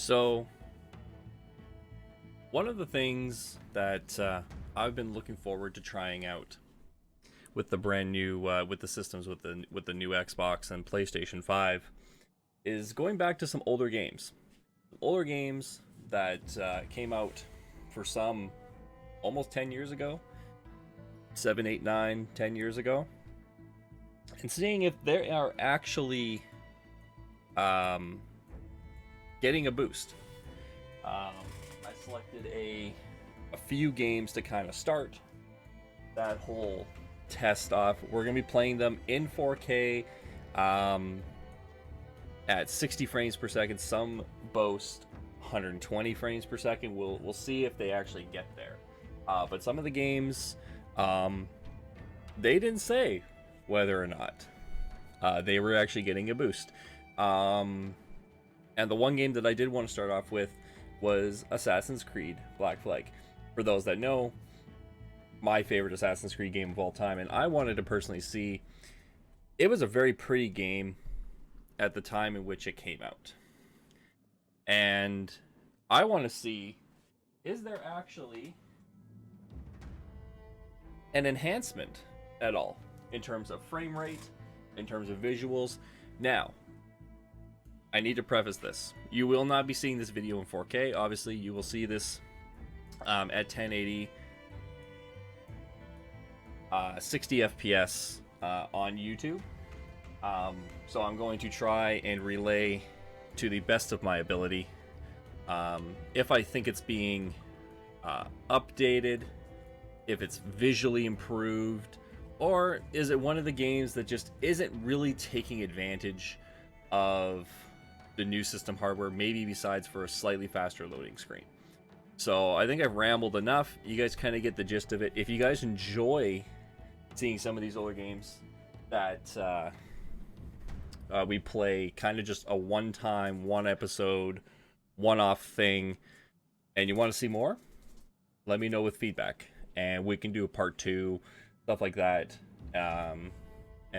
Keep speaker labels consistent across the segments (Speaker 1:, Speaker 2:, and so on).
Speaker 1: So, one of the things that I've been looking forward to trying out with the brand new with the systems with the new Xbox and PlayStation 5 is going back to some older games. Older games that came out for some almost 10 years ago, 7, 8, 9, 10 years ago, and seeing if they are actually getting a boost. I selected a few games to kind of start that whole test off. We're going to be playing them in 4K at 60 frames per second. Some boast 120 frames per second. We'll see if they actually get there. But some of the games, they didn't say whether or not they were actually getting a boost. And the one game that I did want to start off with was Assassin's Creed Black Flag. For those that know, my favorite Assassin's Creed game of all time, and I wanted to personally see. It was a very pretty game at the time in which it came out, and I want to see, is there actually an enhancement at all in terms of frame rate, in terms of visuals. Now, I need to preface this. You will not be seeing this video in 4K. Obviously, you will see this at 1080, 60 FPS on YouTube. So I'm going to try and relay to the best of my ability if I think it's being updated, if it's visually improved, or is it one of the games that just isn't really taking advantage of the new system hardware, maybe besides for a slightly faster loading screen. So I think I've rambled enough. You guys kind of get the gist of it. If you guys enjoy seeing some of these older games that we play kind of just a one-time, one-episode, one-off thing, and you want to see more, let me know with feedback, and we can do a part 2, stuff like that, and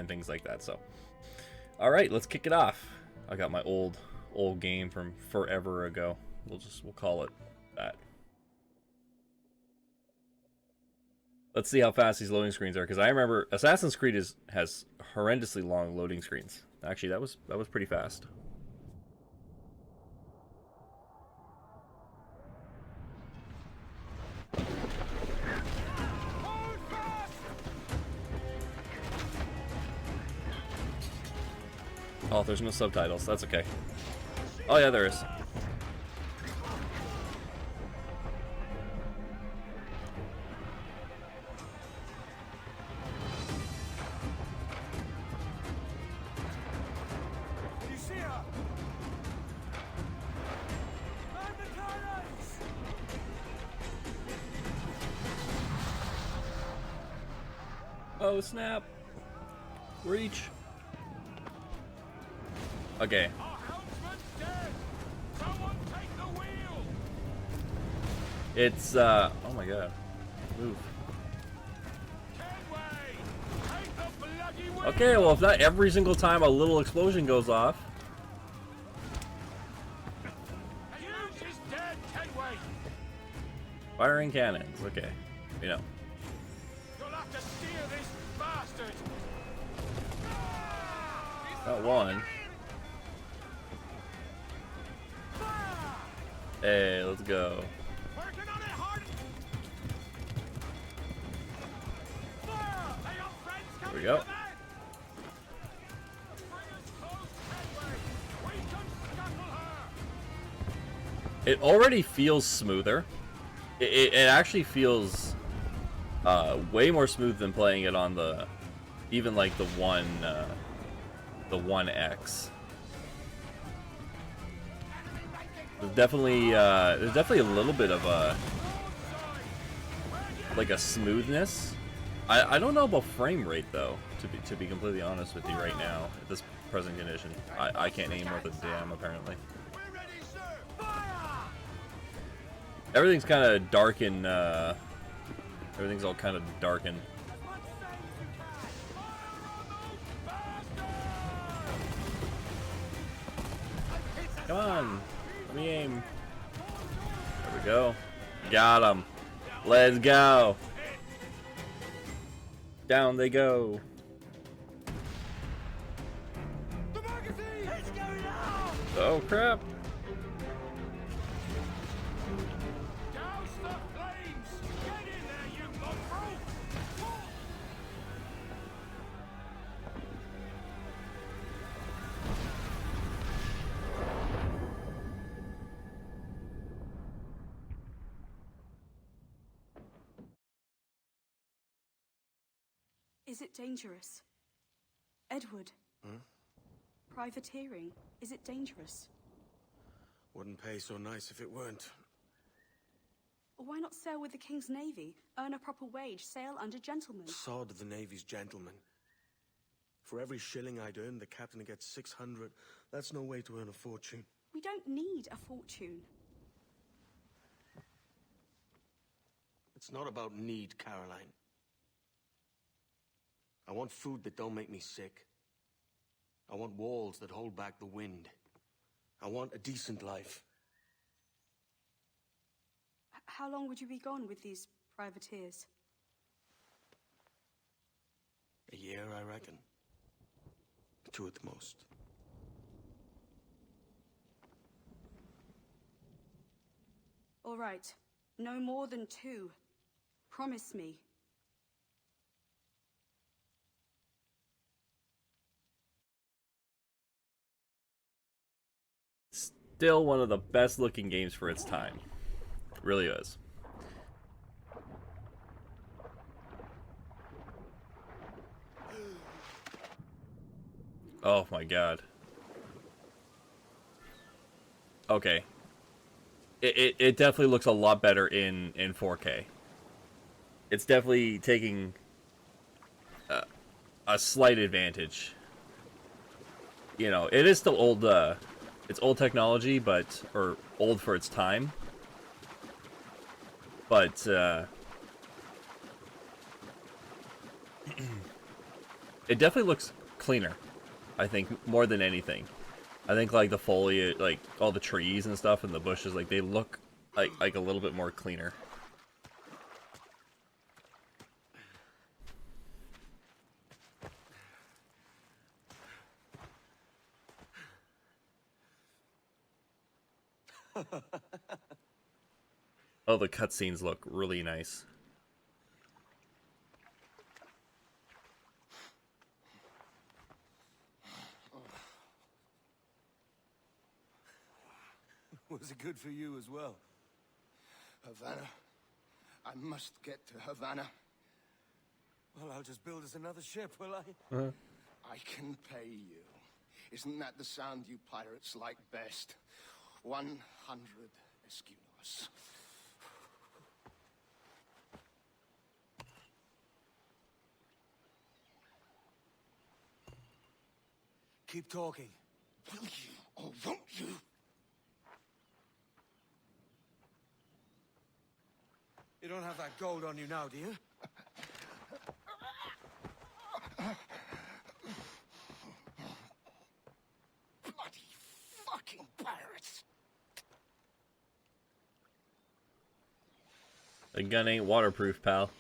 Speaker 1: things like that. So, all right, let's kick it off. I got my old game from forever ago. We'll call it that. Let's see how fast these loading screens are, because I remember Assassin's Creed has horrendously long loading screens. Actually, that was pretty fast. Oh, there's no subtitles. That's okay. Oh yeah, there is. Oh snap! Reach. Okay. It's oh my god. Move. Okay, well if not every single time a little explosion goes off. Firing cannons, okay. You know. Not one. Hey, let's go. There we go. It already feels smoother. It actually feels way more smooth than playing it on the, even like the 1X. There's definitely a little bit of a smoothness. I don't know about frame rate though, to be completely honest with you right now at this present condition. I can't name worth a damn apparently. Everything's kind of darkened. Everything's all kind of darkened. Come on! Let me aim. There we go. Got him. Let's go. Down they go. Oh crap.
Speaker 2: Is it dangerous? Edward?
Speaker 3: Huh?
Speaker 2: Privateering, is it dangerous?
Speaker 3: Wouldn't pay so nice if it weren't.
Speaker 2: Why not sail with the King's Navy? Earn a proper wage, sail under gentlemen.
Speaker 3: Sod the Navy's gentlemen. For every shilling I'd earn, the captain gets 600. That's no way to earn a fortune.
Speaker 2: We don't need a fortune.
Speaker 3: It's not about need, Caroline. I want food that don't make me sick. I want walls that hold back the wind. I want a decent life.
Speaker 2: How long would you be gone with these privateers?
Speaker 3: A year, I reckon. 2 at the most.
Speaker 2: All right. No more than 2. Promise me.
Speaker 1: Still one of the best looking games for its time. It really is. Oh my god. Okay. It definitely looks a lot better in 4K. It's definitely taking a slight advantage. You know, it is still old, it's old technology, but, or old for its time. But, it definitely looks cleaner, I think, more than anything. I think, like, the foliage, like, all the trees and stuff and the bushes, like, they look like a little bit more cleaner. Oh, the cutscenes look really nice.
Speaker 4: Was it good for you as well? Havana. I must get to Havana.
Speaker 3: Well, I'll just build us another ship, will I?
Speaker 4: I can pay you. Isn't that the sound you pirates like best? 100 escudos.
Speaker 3: Keep talking.
Speaker 4: Will you or won't you?
Speaker 3: You don't have that gold on you now, do you?
Speaker 4: Bloody fucking pirates!
Speaker 1: The gun ain't waterproof, pal.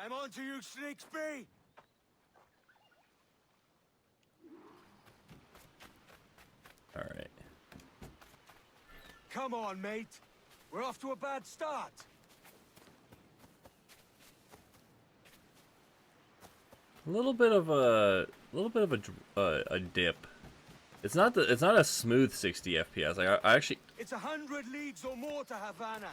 Speaker 3: I'm on to you, Snakesby!
Speaker 1: Alright.
Speaker 3: Come on, mate. We're off to a bad start.
Speaker 1: A little bit of a dip. It's not a smooth 60 FPS. Like I actually,
Speaker 3: It's 100 leagues or more to Havana.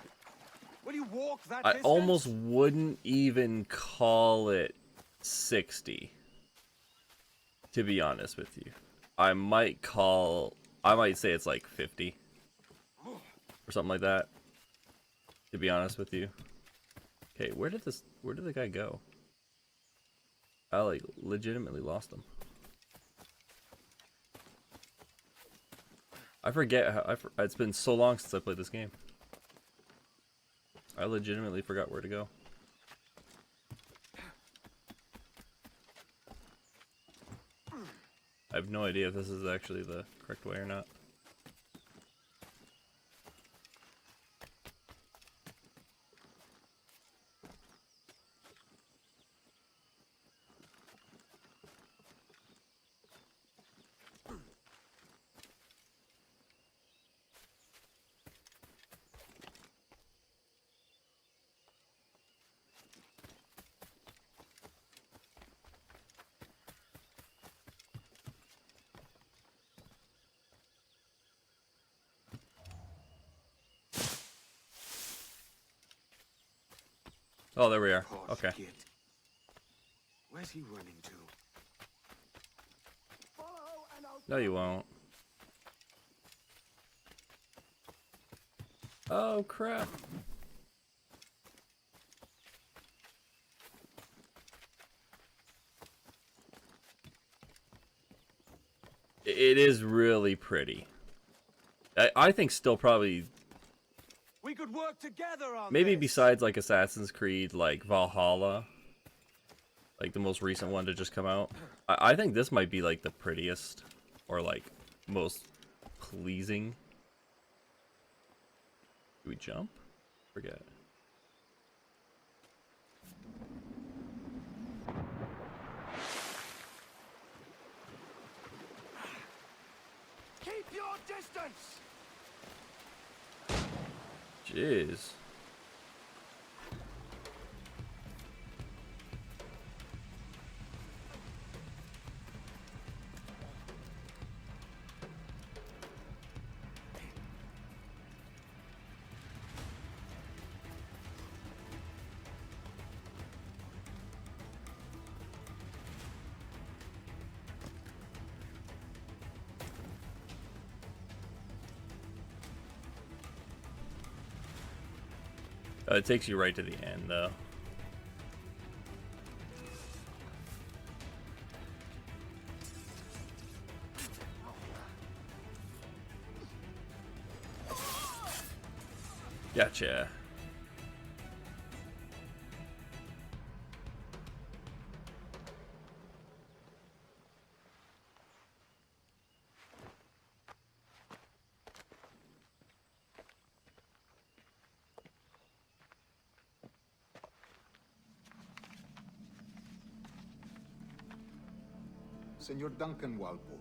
Speaker 3: Will you walk that
Speaker 1: I
Speaker 3: distance?
Speaker 1: almost wouldn't even call it 60. To be honest with you, I might say it's like 50 or something like that. To be honest with you. Okay, where did the guy go? I like legitimately lost him. I forget how it's been so long since I played this game. I legitimately forgot where to go. have no idea if this is actually the correct way or not. Oh, there we are.
Speaker 3: Poor
Speaker 1: Okay.
Speaker 3: kid. Where's he running to?
Speaker 1: No, you won't. Oh, crap. It is really pretty. I think still probably...
Speaker 5: We could work together on
Speaker 1: Maybe
Speaker 5: this.
Speaker 1: besides, like, Assassin's Creed, like, Valhalla. Like, the most recent one to just come out. I think this might be, like, the prettiest. Or, like, most pleasing. Do we jump? Forget.
Speaker 5: Keep your distance.
Speaker 1: Jeez. It takes you right to the end, though. Gotcha.
Speaker 6: Senor Duncan Walpole,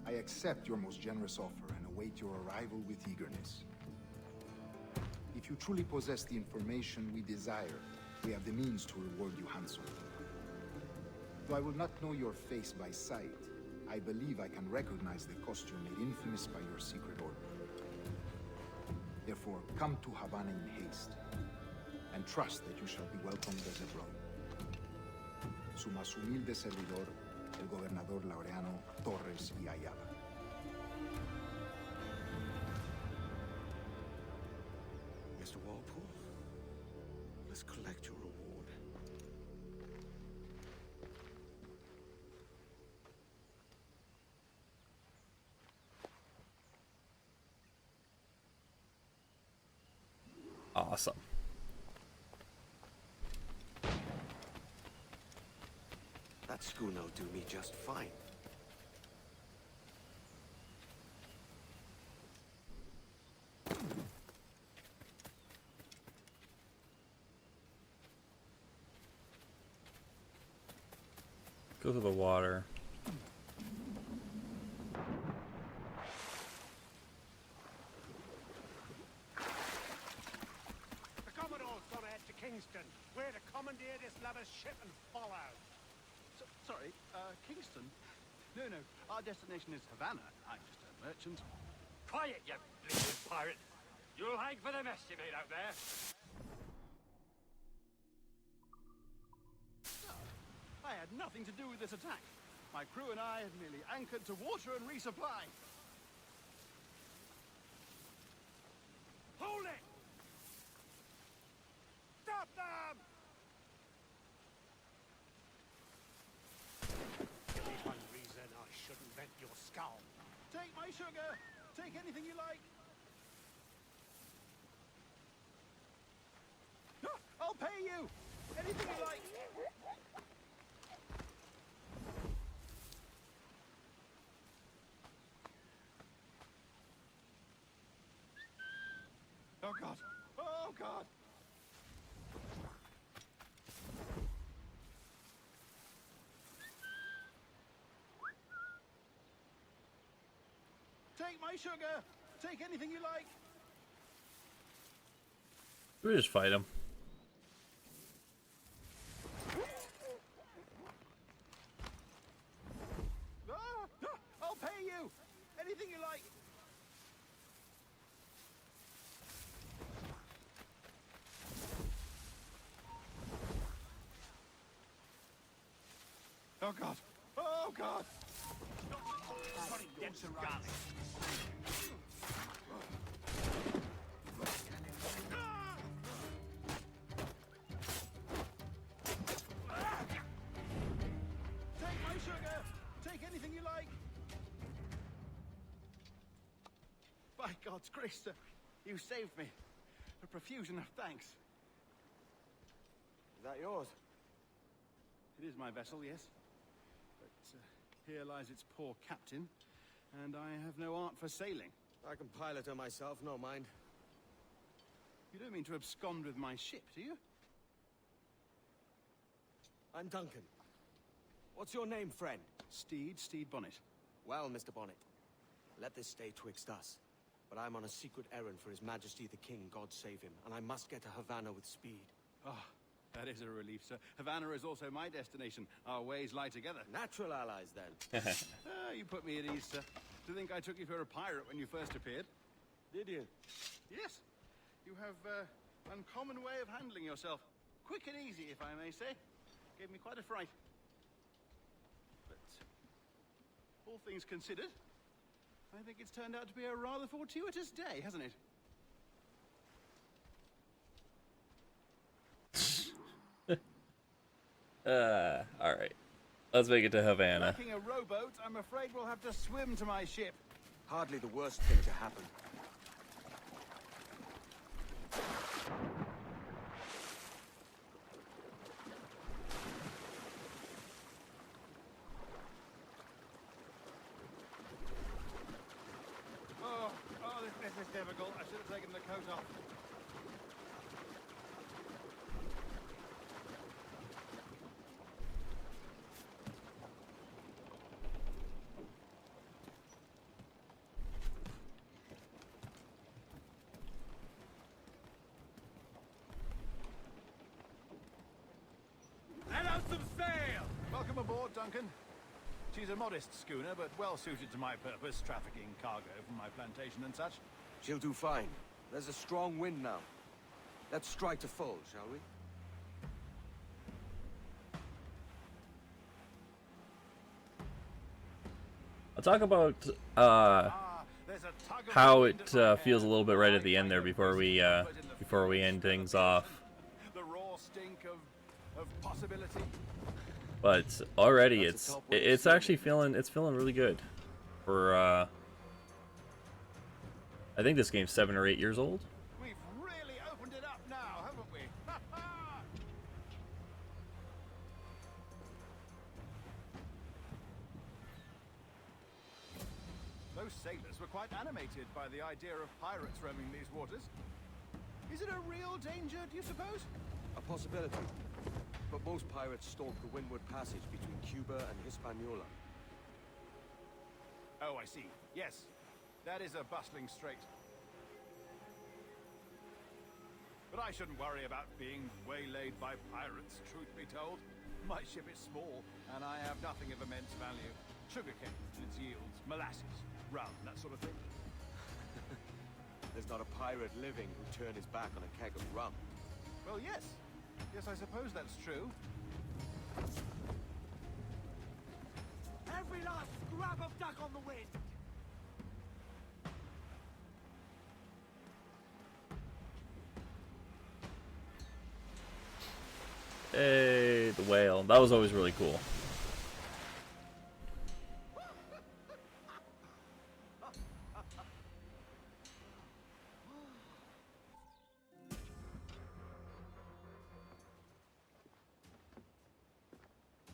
Speaker 6: I accept your most generous offer and await your arrival with eagerness. If you truly possess the information we desire, we have the means to reward you handsomely. Though I will not know your face by sight, I believe I can recognize the costume made infamous by your secret order. Therefore, come to Havana in haste, and trust that you shall be welcomed as a brother. Su más humilde servidor, el gobernador Laureano Torres y Ayala.
Speaker 3: Mr. Walpole, let's collect your reward.
Speaker 1: Awesome.
Speaker 3: That schooner'll do me just fine.
Speaker 1: Go to the water.
Speaker 5: The Commodore's gonna head to Kingston. We're to commandeer this lover's ship and follow.
Speaker 7: Sorry, Kingston? No, our destination is Havana. I'm just a merchant.
Speaker 5: Quiet, you bleeding pirate. You'll hang for the mess you made out there.
Speaker 7: I had nothing to do with this attack. My crew and I had merely anchored to water and resupply.
Speaker 5: Hold it! Stop them! Give me one reason I shouldn't vent your skull.
Speaker 7: Take my sugar. Take anything you like. I'll pay you. Anything you like. Take my sugar. Take anything you like.
Speaker 1: We just fight him.
Speaker 7: I'll pay you. Anything you like. Oh God! Oh God!
Speaker 5: Get some garlic.
Speaker 7: Take my sugar. Take anything you like. By God's grace, sir, you saved me. A profusion of thanks.
Speaker 3: Is that yours?
Speaker 7: It is my vessel, yes. But here lies its poor captain, and I have no art for sailing.
Speaker 3: I can pilot her myself, no mind.
Speaker 7: You don't mean to abscond with my ship, do you?
Speaker 3: I'm Duncan. What's your name, friend?
Speaker 7: Steed Bonnet.
Speaker 3: Well, Mr. Bonnet, let this stay twixt us. But I'm on a secret errand for His Majesty the King, God save him, and I must get to Havana with speed.
Speaker 7: Ah, that is a relief, sir. Havana is also my destination. Our ways lie together.
Speaker 3: Natural allies, then.
Speaker 7: You put me at ease, sir. To think I took you for a pirate when you first appeared.
Speaker 3: Did you?
Speaker 7: Yes. You have uncommon way of handling yourself. Quick and easy, if I may say. Gave me quite a fright. But all things considered, I think it's turned out to be a rather fortuitous day, hasn't it?
Speaker 1: Alright. Let's make it to Havana.
Speaker 7: Lacking a rowboat, I'm afraid we'll have to swim to my ship.
Speaker 3: Hardly the worst thing to happen.
Speaker 7: Oh, this is difficult. I should have taken the coat off.
Speaker 5: Let out some sail!
Speaker 7: Welcome aboard, Duncan. She's a modest schooner, but well suited to my purpose, trafficking cargo from my plantation and such.
Speaker 3: She'll do fine. There's a strong wind now. Let's strike to full, shall we?
Speaker 1: I'll talk about
Speaker 7: There's a tug of
Speaker 1: how
Speaker 7: wind
Speaker 1: it
Speaker 7: at my
Speaker 1: feels a
Speaker 7: head.
Speaker 1: little bit right
Speaker 7: I
Speaker 1: at the end there
Speaker 7: kind of
Speaker 1: before we
Speaker 7: whistle, but in the
Speaker 1: before we end things off.
Speaker 7: The raw stink of possibility.
Speaker 1: But already
Speaker 3: That's a top way to
Speaker 1: it's
Speaker 3: see it.
Speaker 1: actually feeling really good. For I think this game's 7 or 8 years old.
Speaker 7: We've really opened it up now, haven't we? Those sailors were quite animated by the idea of pirates roaming these waters. Is it a real danger, do you suppose?
Speaker 3: A possibility. But most pirates stalk the windward passage between Cuba and Hispaniola.
Speaker 7: Oh, I see. Yes, that is a bustling strait. But I shouldn't worry about being waylaid by pirates, truth be told. My ship is small, and I have nothing of immense value. Sugarcane and its yields, molasses, rum, that sort of thing.
Speaker 3: There's not a pirate living who'd turn his back on a keg of rum.
Speaker 7: Well, yes. Yes, I suppose that's true.
Speaker 5: Every last scrap of duck on the wind!
Speaker 1: Hey, the whale. That was always really cool.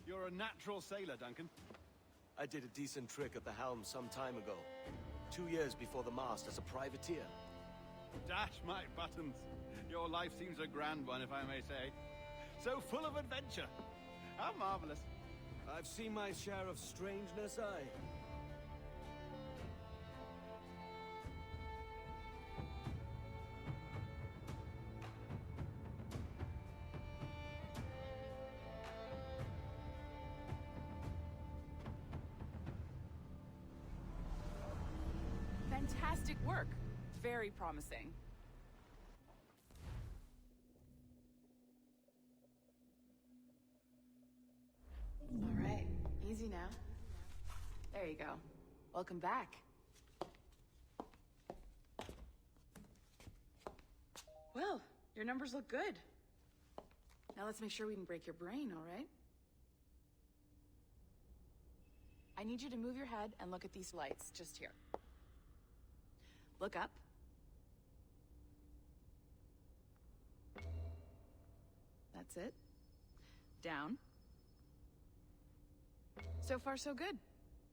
Speaker 7: You're a natural sailor, Duncan.
Speaker 3: I did a decent trick at the helm some time ago. 2 years before the mast as a privateer.
Speaker 7: Dash my buttons. Your life seems a grand one, if I may say. So full of adventure. How marvelous.
Speaker 3: I've seen my share of strangeness,
Speaker 8: Fantastic work. Very promising. All right, easy now. There you go. Welcome back. Well, your numbers look good. Now let's make sure we can break your brain, all right? I need you to move your head and look at these lights just here. Look up. That's it. Down. So far, so good.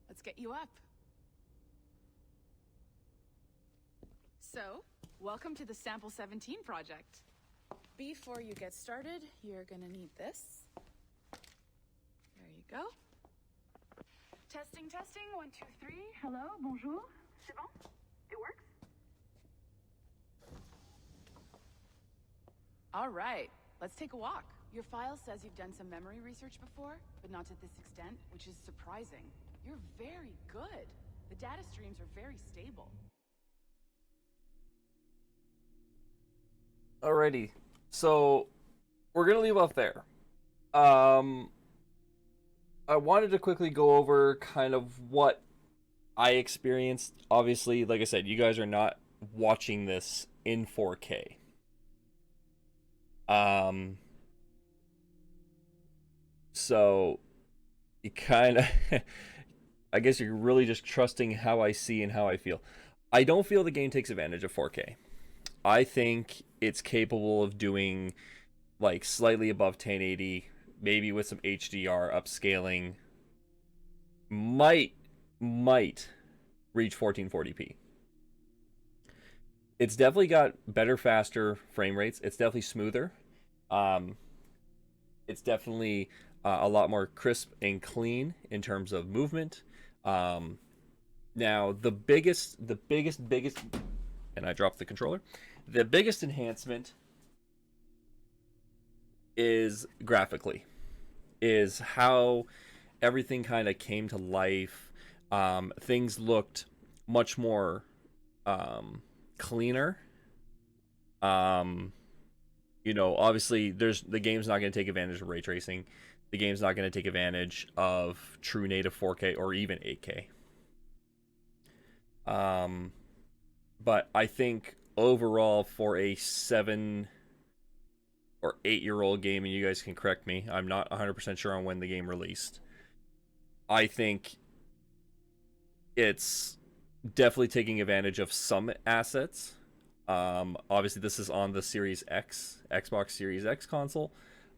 Speaker 8: Let's get you up. So, welcome to the Sample 17 project. Before you get started, you're gonna need this. There you go. Testing, testing, 1, 2, 3. Hello, bonjour. C'est bon? It works? All right, let's take a walk. Your file says you've done some memory research before, but not to this extent, which is surprising. You're very good. The data streams are very stable.
Speaker 1: Alrighty, so we're gonna leave off there. I wanted to quickly go over kind of what I experienced. Obviously, like I said, you guys are not watching this in 4K. So you kind of, I guess you're really just trusting how I see and how I feel. I don't feel the game takes advantage of 4K. I think it's capable of doing like slightly above 1080, maybe with some HDR upscaling. Might reach 1440p. It's definitely got better, faster frame rates. It's definitely smoother. It's definitely a lot more crisp and clean in terms of movement. Now the biggest, and I dropped the controller. The biggest enhancement is graphically, is how everything kind of came to life. Things looked much more cleaner. You know, obviously the game's not going to take advantage of ray tracing. The game's not going to take advantage of true native 4K or even 8K. But I think overall for a 7 or 8-year-old game, and you guys can correct me, I'm not 100% sure on when the game released, I think it's definitely taking advantage of some assets. Obviously this is on the Series X, Xbox Series X console.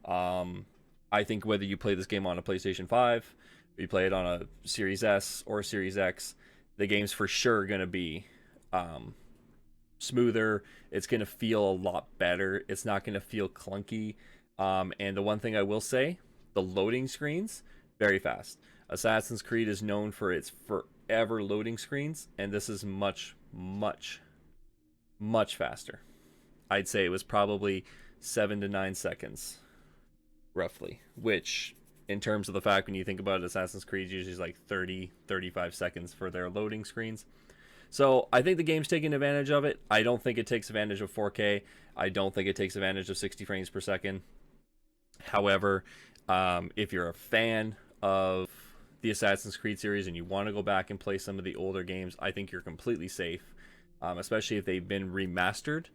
Speaker 1: I think whether you play this game on a PlayStation 5, or you play it on a Series S or a Series X, the game's for sure going to be smoother. It's going to feel a lot better. It's not going to feel clunky. And the one thing I will say, the loading screens, very fast. Assassin's Creed is known for its forever loading screens, and this is much faster. I'd say it was probably 7 to 9 seconds, roughly, which in terms of the fact when you think about it, Assassin's Creed usually is like 30-35 seconds for their loading screens. So I think the game's taking advantage of it. I don't think it takes advantage of 4K. I don't think it takes advantage of 60 frames per second. However, if you're a fan of the Assassin's Creed series and you want to go back and play some of the older games, I think you're completely safe, especially if they've been remastered.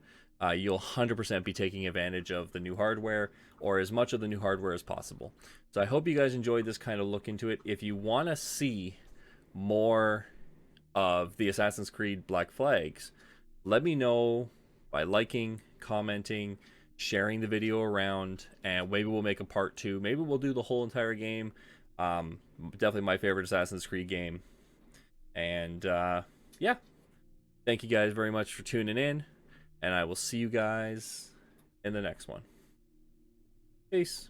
Speaker 1: You'll 100% be taking advantage of the new hardware, or as much of the new hardware as possible. So I hope you guys enjoyed this kind of look into it. If you want to see more of the Assassin's Creed Black Flags, let me know by liking, commenting, sharing the video around, and maybe we'll make a part 2. Maybe we'll do the whole entire game. Definitely my favorite Assassin's Creed game. And yeah, thank you guys very much for tuning in, and I will see you guys in the next one. Peace.